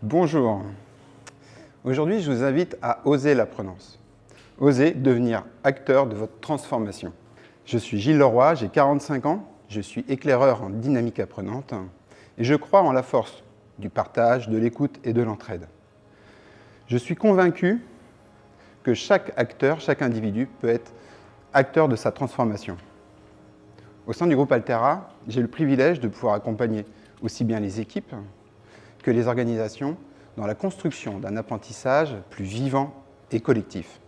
Bonjour. Aujourd'hui, je vous invite à oser l'apprenance. Osez devenir acteur de votre transformation. Je suis Gilles Leroy, j'ai 45 ans, je suis éclaireur en dynamique apprenante et je crois en la force du partage, de l'écoute et de l'entraide. Je suis convaincu que chaque acteur, chaque individu peut être acteur de sa transformation. Au sein du groupe Altera, j'ai le privilège de pouvoir accompagner aussi bien les équipes que les organisations dans la construction d'un apprentissage plus vivant et collectif,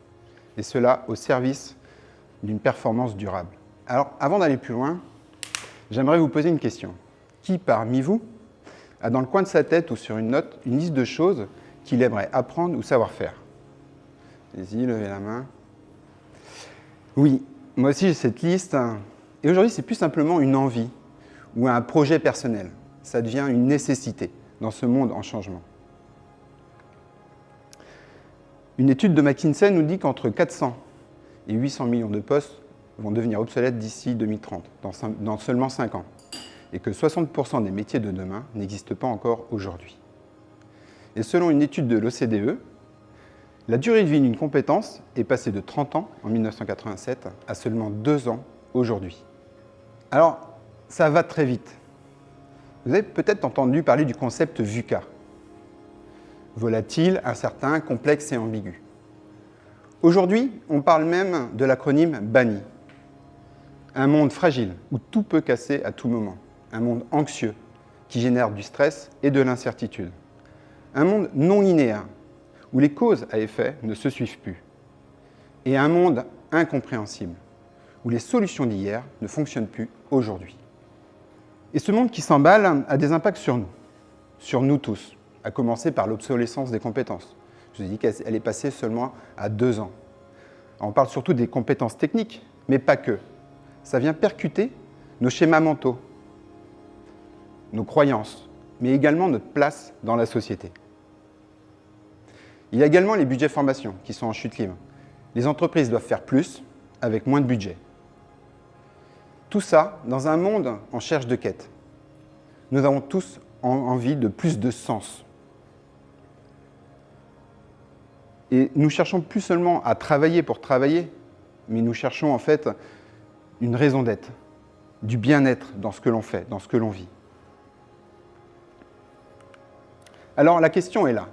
et cela au service d'une performance durable. Alors, avant d'aller plus loin, j'aimerais vous poser une question. Qui parmi vous a dans le coin de sa tête ou sur une note une liste de choses qu'il aimerait apprendre ou savoir faire? Allez-y, levez la main. Oui, moi aussi j'ai cette liste. Et aujourd'hui, c'est plus simplement une envie ou un projet personnel. Ça devient une nécessité dans ce monde en changement. Une étude de McKinsey nous dit qu'entre 400 et 800 millions de postes vont devenir obsolètes d'ici 2030, dans seulement 5 ans, et que 60% des métiers de demain n'existent pas encore aujourd'hui. Et selon une étude de l'OCDE, la durée de vie d'une compétence est passée de 30 ans en 1987 à seulement 2 ans aujourd'hui. Alors, ça va très vite. Vous avez peut-être entendu parler du concept VUCA. Volatile, incertain, complexe et ambigu. Aujourd'hui, on parle même de l'acronyme BANI. Un monde fragile, où tout peut casser à tout moment. Un monde anxieux, qui génère du stress et de l'incertitude. Un monde non linéaire, où les causes à effet ne se suivent plus. Et un monde incompréhensible, où les solutions d'hier ne fonctionnent plus aujourd'hui. Et ce monde qui s'emballe a des impacts sur nous tous, à commencer par l'obsolescence des compétences. Je vous ai dit qu'elle est passée seulement à 2 ans. On parle surtout des compétences techniques, mais pas que. Ça vient percuter nos schémas mentaux, nos croyances, mais également notre place dans la société. Il y a également les budgets formation qui sont en chute libre. Les entreprises doivent faire plus avec moins de budget. Tout ça dans un monde en cherche de quête. Nous avons tous envie de plus de sens. Et nous cherchons plus seulement à travailler pour travailler, mais nous cherchons en fait une raison d'être, du bien-être dans ce que l'on fait, dans ce que l'on vit. Alors la question est là.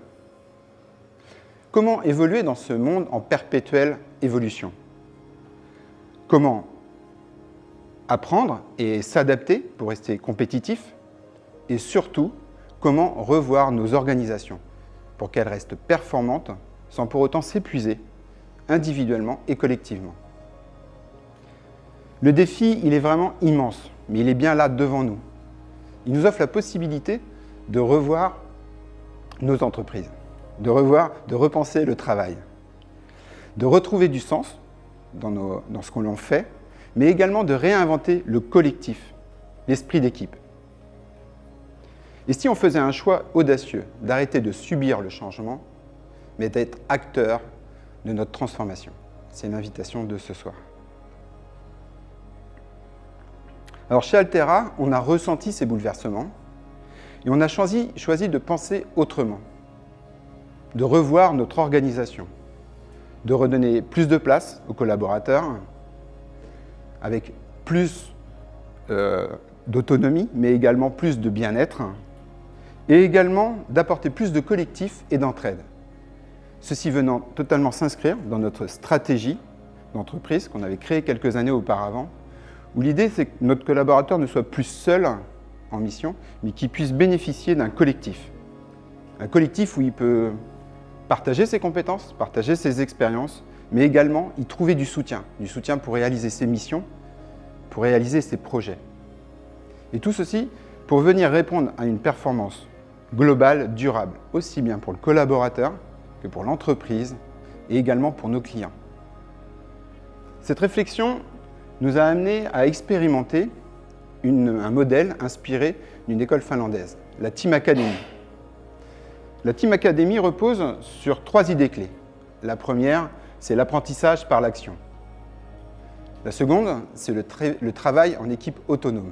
Comment évoluer dans ce monde en perpétuelle évolution? Comment apprendre et s'adapter pour rester compétitif? Et surtout, comment revoir nos organisations pour qu'elles restent performantes sans pour autant s'épuiser individuellement et collectivement? Le défi, il est vraiment immense, mais il est bien là devant nous. Il nous offre la possibilité de revoir nos entreprises, de repenser le travail, de retrouver du sens dans ce que l'on fait, mais également de réinventer le collectif, l'esprit d'équipe. Et si on faisait un choix audacieux d'arrêter de subir le changement, mais d'être acteur de notre transformation? C'est l'invitation de ce soir. Alors chez Altera, on a ressenti ces bouleversements et on a choisi de penser autrement, de revoir notre organisation, de redonner plus de place aux collaborateurs, avec plus d'autonomie, mais également plus de bien-être, et également d'apporter plus de collectif et d'entraide. Ceci venant totalement s'inscrire dans notre stratégie d'entreprise qu'on avait créée quelques années auparavant, où l'idée c'est que notre collaborateur ne soit plus seul en mission, mais qu'il puisse bénéficier d'un collectif. Un collectif où il peut partager ses compétences, partager ses expériences, mais également y trouver du soutien pour réaliser ses missions, pour réaliser ses projets. Et tout ceci pour venir répondre à une performance globale, durable, aussi bien pour le collaborateur que pour l'entreprise et également pour nos clients. Cette réflexion nous a amené à expérimenter un modèle inspiré d'une école finlandaise, la Team Academy. La Team Academy repose sur 3 idées clés. La première, c'est l'apprentissage par l'action. La seconde, c'est le travail en équipe autonome.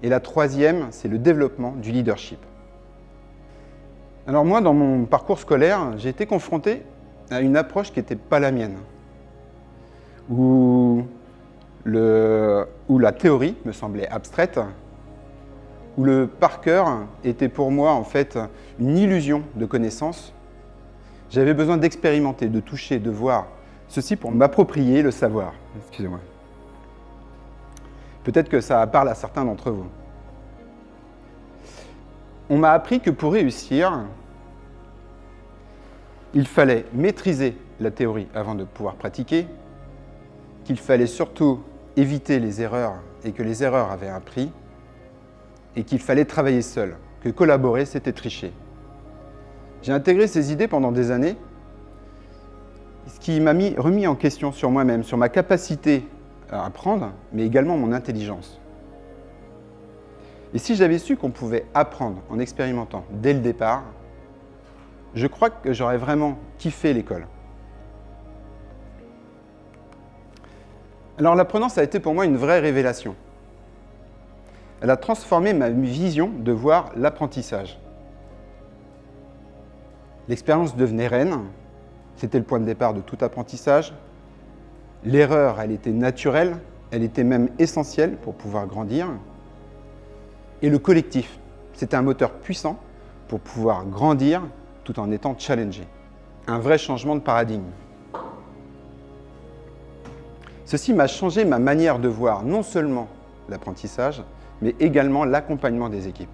Et la troisième, c'est le développement du leadership. Alors moi, dans mon parcours scolaire, j'ai été confronté à une approche qui n'était pas la mienne, où la théorie me semblait abstraite, où le par cœur était pour moi en fait une illusion de connaissance. J'avais besoin d'expérimenter, de toucher, de voir, ceci pour m'approprier le savoir. Excusez-moi. Peut-être que ça parle à certains d'entre vous. On m'a appris que pour réussir, il fallait maîtriser la théorie avant de pouvoir pratiquer, qu'il fallait surtout éviter les erreurs et que les erreurs avaient un prix, et qu'il fallait travailler seul, que collaborer, c'était tricher. J'ai intégré ces idées pendant des années, ce qui m'a remis en question sur moi-même, sur ma capacité à apprendre, mais également mon intelligence. Et si j'avais su qu'on pouvait apprendre en expérimentant dès le départ, je crois que j'aurais vraiment kiffé l'école. Alors l'apprenance a été pour moi une vraie révélation. Elle a transformé ma vision de voir l'apprentissage. L'expérience devenait reine, c'était le point de départ de tout apprentissage. L'erreur, elle était naturelle, elle était même essentielle pour pouvoir grandir. Et le collectif, c'était un moteur puissant pour pouvoir grandir tout en étant challengé. Un vrai changement de paradigme. Ceci m'a changé ma manière de voir non seulement l'apprentissage, mais également l'accompagnement des équipes.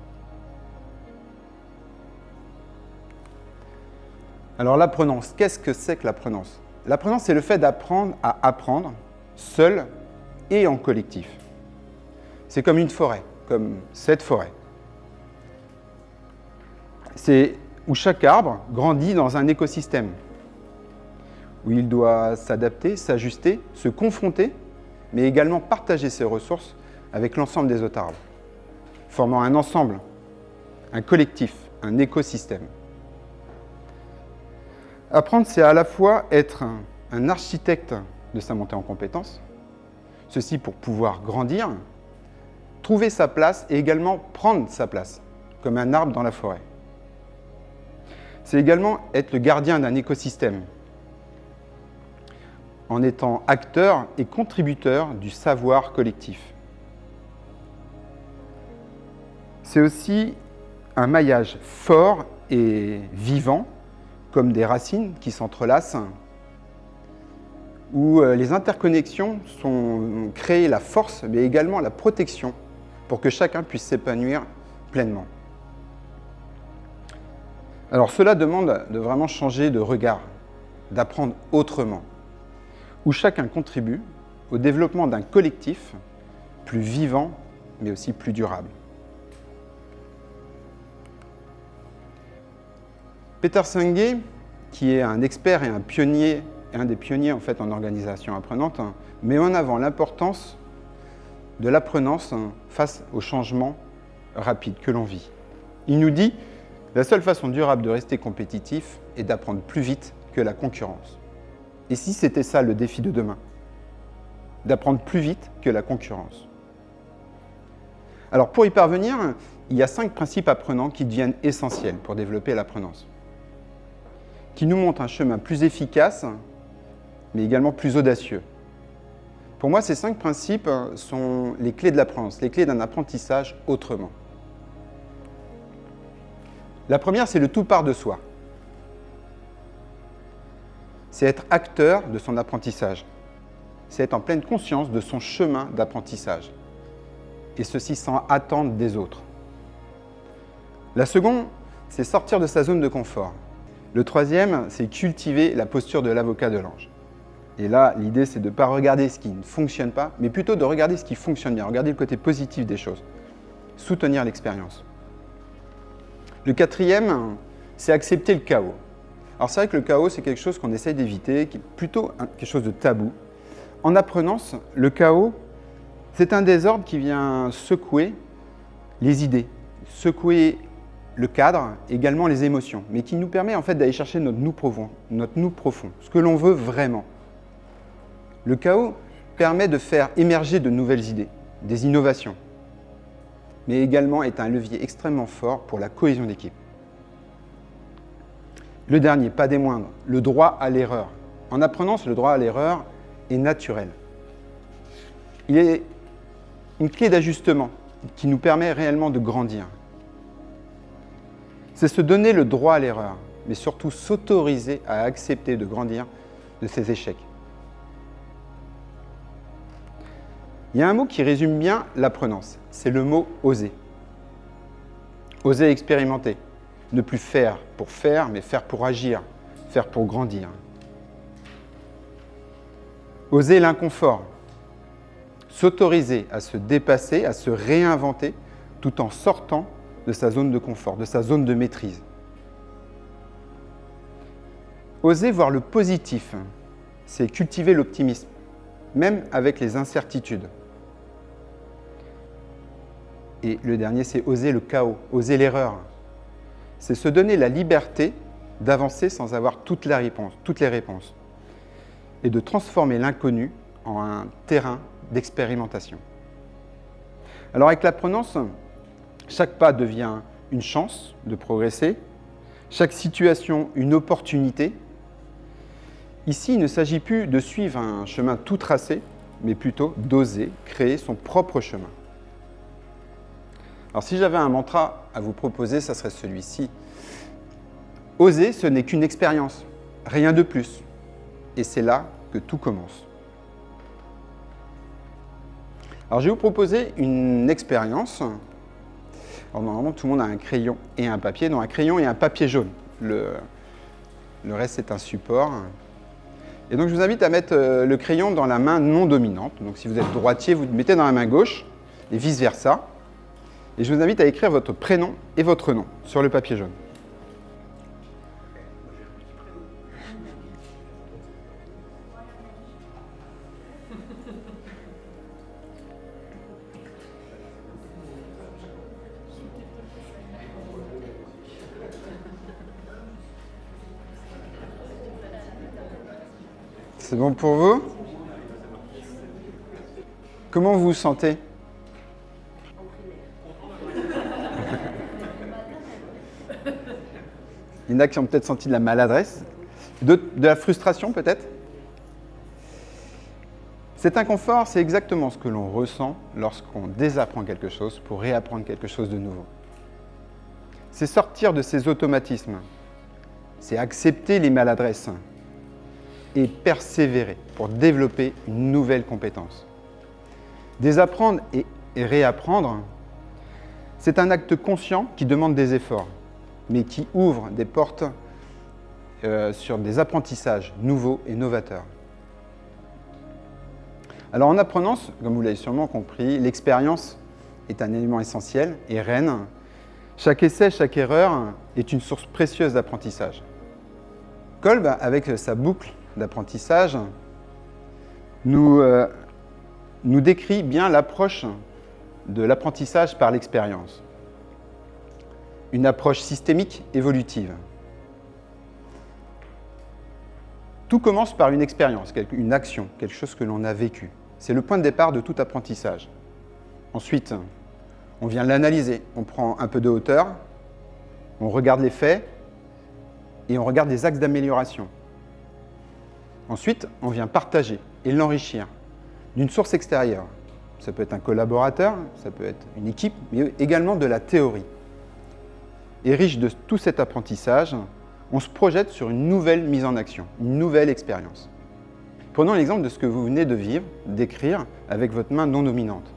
Alors l'apprenance, qu'est-ce que c'est que l'apprenance? L'apprenance, c'est le fait d'apprendre à apprendre, seul et en collectif. C'est comme une forêt, comme cette forêt. C'est où chaque arbre grandit dans un écosystème, où il doit s'adapter, s'ajuster, se confronter, mais également partager ses ressources avec l'ensemble des autres arbres, formant un ensemble, un collectif, un écosystème. Apprendre, c'est à la fois être un architecte de sa montée en compétences, ceci pour pouvoir grandir, trouver sa place et également prendre sa place, comme un arbre dans la forêt. C'est également être le gardien d'un écosystème, en étant acteur et contributeur du savoir collectif. C'est aussi un maillage fort et vivant, comme des racines qui s'entrelacent, où les interconnexions créent la force, mais également la protection, pour que chacun puisse s'épanouir pleinement. Alors cela demande de vraiment changer de regard, d'apprendre autrement, où chacun contribue au développement d'un collectif plus vivant, mais aussi plus durable. Peter Senge, qui est un expert et un pionnier, un des pionniers en fait en organisation apprenante, met en avant l'importance de l'apprenance face aux changements rapides que l'on vit. Il nous dit « La seule façon durable de rester compétitif est d'apprendre plus vite que la concurrence. » Et si c'était ça le défi de demain? D'apprendre plus vite que la concurrence. Alors pour y parvenir, il y a 5 principes apprenants qui deviennent essentiels pour développer l'apprenance, qui nous montrent un chemin plus efficace, mais également plus audacieux. Pour moi, ces 5 principes sont les clés de l'apprenance, les clés d'un apprentissage autrement. La première, c'est le tout part de soi. C'est être acteur de son apprentissage. C'est être en pleine conscience de son chemin d'apprentissage. Et ceci sans attendre des autres. La seconde, c'est sortir de sa zone de confort. Le troisième, c'est cultiver la posture de l'avocat de l'ange. Et là, l'idée, c'est de ne pas regarder ce qui ne fonctionne pas, mais plutôt de regarder ce qui fonctionne bien, regarder le côté positif des choses, soutenir l'expérience. Le quatrième, c'est accepter le chaos. Alors c'est vrai que le chaos, c'est quelque chose qu'on essaye d'éviter, qui est plutôt quelque chose de tabou. En apprenance, le chaos, c'est un désordre qui vient secouer les idées, secouer le cadre, également les émotions, mais qui nous permet en fait d'aller chercher notre nous profond, ce que l'on veut vraiment. Le chaos permet de faire émerger de nouvelles idées, des innovations, mais également est un levier extrêmement fort pour la cohésion d'équipe. Le dernier, pas des moindres, le droit à l'erreur. En apprenant, le droit à l'erreur est naturel. Il est une clé d'ajustement qui nous permet réellement de grandir. C'est se donner le droit à l'erreur, mais surtout s'autoriser à accepter de grandir de ses échecs. Il y a un mot qui résume bien l'apprenance, c'est le mot « oser ». Oser expérimenter, ne plus faire pour faire, mais faire pour agir, faire pour grandir. Oser l'inconfort, s'autoriser à se dépasser, à se réinventer, tout en sortant de sa zone de confort, de sa zone de maîtrise. Oser voir le positif, c'est cultiver l'optimisme, même avec les incertitudes. Et le dernier, c'est oser le chaos, oser l'erreur. C'est se donner la liberté d'avancer sans avoir toutes les réponses, et de transformer l'inconnu en un terrain d'expérimentation. Alors avec l'apprenance, chaque pas devient une chance de progresser, chaque situation une opportunité. Ici, il ne s'agit plus de suivre un chemin tout tracé, mais plutôt d'oser créer son propre chemin. Alors si j'avais un mantra à vous proposer, ça serait celui-ci. Oser, ce n'est qu'une expérience, rien de plus. Et c'est là que tout commence. Alors je vais vous proposer une expérience. Alors normalement, tout le monde a un crayon et un papier, non, un crayon et un papier jaune. Le reste, c'est un support. Et donc je vous invite à mettre le crayon dans la main non dominante. Donc si vous êtes droitier, vous le mettez dans la main gauche et vice-versa. Et je vous invite à écrire votre prénom et votre nom sur le papier jaune. C'est bon pour vous? Comment vous vous sentez? Il y en a qui ont peut-être senti de la maladresse, de la frustration peut-être. Cet inconfort, c'est exactement ce que l'on ressent lorsqu'on désapprend quelque chose pour réapprendre quelque chose de nouveau. C'est sortir de ces automatismes, c'est accepter les maladresses et persévérer pour développer une nouvelle compétence. Désapprendre et réapprendre, c'est un acte conscient qui demande des efforts, mais qui ouvre des portes sur des apprentissages nouveaux et novateurs. Alors en apprenance, comme vous l'avez sûrement compris, l'expérience est un élément essentiel et reine. Chaque essai, chaque erreur est une source précieuse d'apprentissage. Kolb, avec sa boucle d'apprentissage, nous décrit bien l'approche de l'apprentissage par l'expérience. Une approche systémique évolutive. Tout commence par une expérience, une action, quelque chose que l'on a vécu. C'est le point de départ de tout apprentissage. Ensuite, on vient l'analyser, on prend un peu de hauteur, on regarde les faits et on regarde les axes d'amélioration. Ensuite, on vient partager et l'enrichir d'une source extérieure. Ça peut être un collaborateur, ça peut être une équipe, mais également de la théorie. Et riche de tout cet apprentissage, on se projette sur une nouvelle mise en action, une nouvelle expérience. Prenons l'exemple de ce que vous venez de vivre, d'écrire avec votre main non dominante.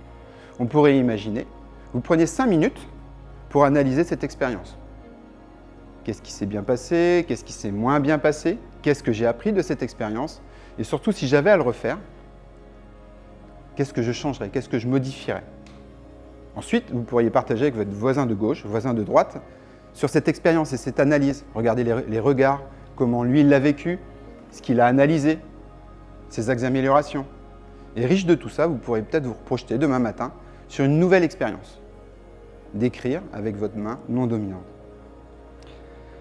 On pourrait imaginer, vous prenez 5 minutes pour analyser cette expérience. Qu'est-ce qui s'est bien passé? Qu'est-ce qui s'est moins bien passé? Qu'est-ce que j'ai appris de cette expérience? Et surtout, si j'avais à le refaire, qu'est-ce que je changerais? Qu'est-ce que je modifierais? Ensuite, vous pourriez partager avec votre voisin de gauche, voisin de droite, sur cette expérience et cette analyse. Regardez les regards, comment lui il l'a vécu, ce qu'il a analysé, ses axes d'amélioration. Et riche de tout ça, vous pourrez peut-être vous projeter demain matin sur une nouvelle expérience. D'écrire avec votre main non dominante.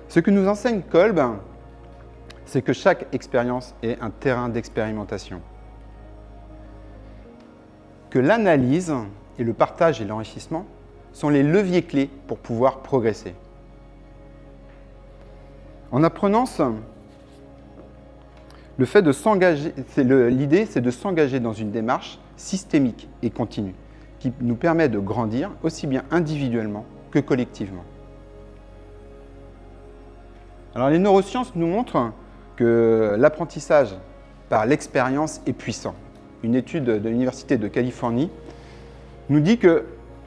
Ce que nous enseigne Kolb, c'est que chaque expérience est un terrain d'expérimentation. Que l'analyse et le partage et l'enrichissement sont les leviers clés pour pouvoir progresser. En apprenance, le fait de s'engager, l'idée, c'est de s'engager dans une démarche systémique et continue qui nous permet de grandir aussi bien individuellement que collectivement. Alors, les neurosciences nous montrent que l'apprentissage par l'expérience est puissant. Une étude de l'Université de Californie nous dit que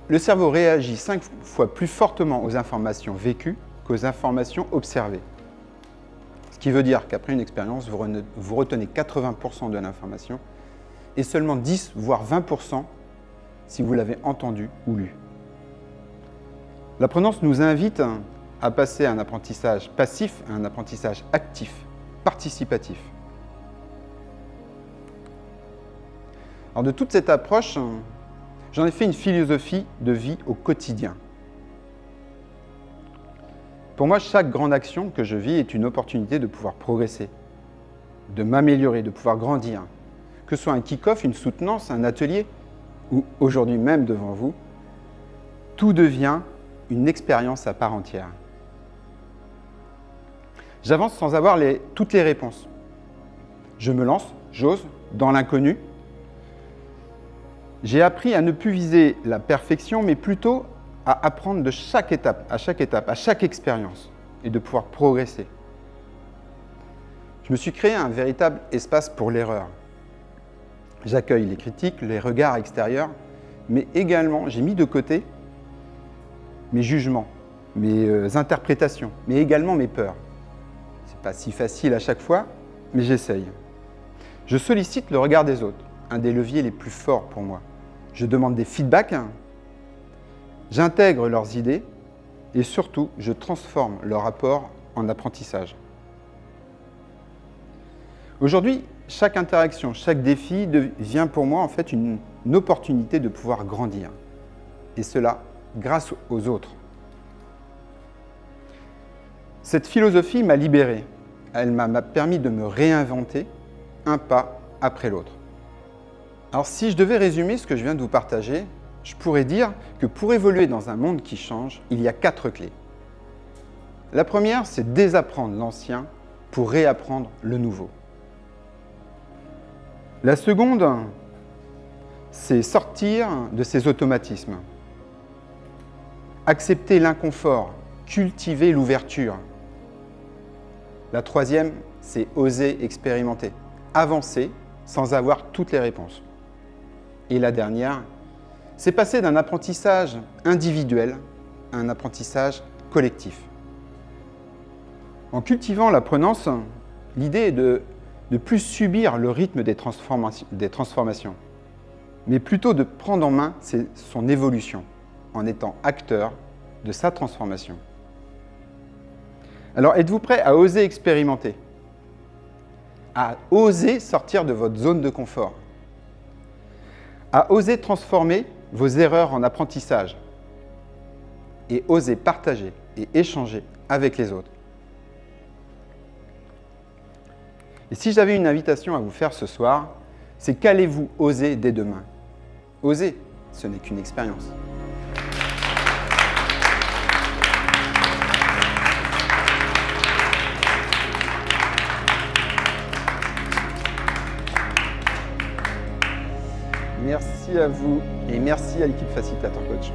le cerveau réagit 5 fois plus fortement aux informations vécues qu'aux informations observées. Ce qui veut dire qu'après une expérience, vous retenez 80% de l'information et seulement 10 voire 20% si vous l'avez entendu ou lu. L'apprenance nous invite à passer à un apprentissage passif à un apprentissage actif, participatif. Alors de toute cette approche, j'en ai fait une philosophie de vie au quotidien. Pour moi, chaque grande action que je vis est une opportunité de pouvoir progresser, de m'améliorer, de pouvoir grandir. Que ce soit un kick-off, une soutenance, un atelier, ou aujourd'hui même devant vous, tout devient une expérience à part entière. J'avance sans avoir toutes les réponses. Je me lance, j'ose, dans l'inconnu. J'ai appris à ne plus viser la perfection, mais plutôt à apprendre de chaque étape, à chaque expérience, et de pouvoir progresser. Je me suis créé un véritable espace pour l'erreur. J'accueille les critiques, les regards extérieurs, mais également, j'ai mis de côté mes jugements, mes interprétations, mais également mes peurs. C'est pas si facile à chaque fois, mais j'essaye. Je sollicite le regard des autres, un des leviers les plus forts pour moi. Je demande des feedbacks, j'intègre leurs idées et surtout, je transforme leur rapport en apprentissage. Aujourd'hui, chaque interaction, chaque défi devient pour moi en fait une opportunité de pouvoir grandir. Et cela grâce aux autres. Cette philosophie m'a libéré. Elle m'a permis de me réinventer un pas après l'autre. Alors si je devais résumer ce que je viens de vous partager, je pourrais dire que pour évoluer dans un monde qui change, il y a 4 clés. La première, c'est désapprendre l'ancien pour réapprendre le nouveau. La seconde, c'est sortir de ses automatismes. Accepter l'inconfort, cultiver l'ouverture. La troisième, c'est oser expérimenter, avancer sans avoir toutes les réponses. Et la dernière, c'est passer d'un apprentissage individuel à un apprentissage collectif. En cultivant l'apprenance, l'idée est de ne plus subir le rythme des transformations, mais plutôt de prendre en main son évolution en étant acteur de sa transformation. Alors, êtes-vous prêt à oser expérimenter, à oser sortir de votre zone de confort, à oser transformer vos erreurs en apprentissage et oser partager et échanger avec les autres? Et si j'avais une invitation à vous faire ce soir, c'est qu'allez-vous oser dès demain? Oser, ce n'est qu'une expérience. Merci à vous et merci à l'équipe Facilitator Coach.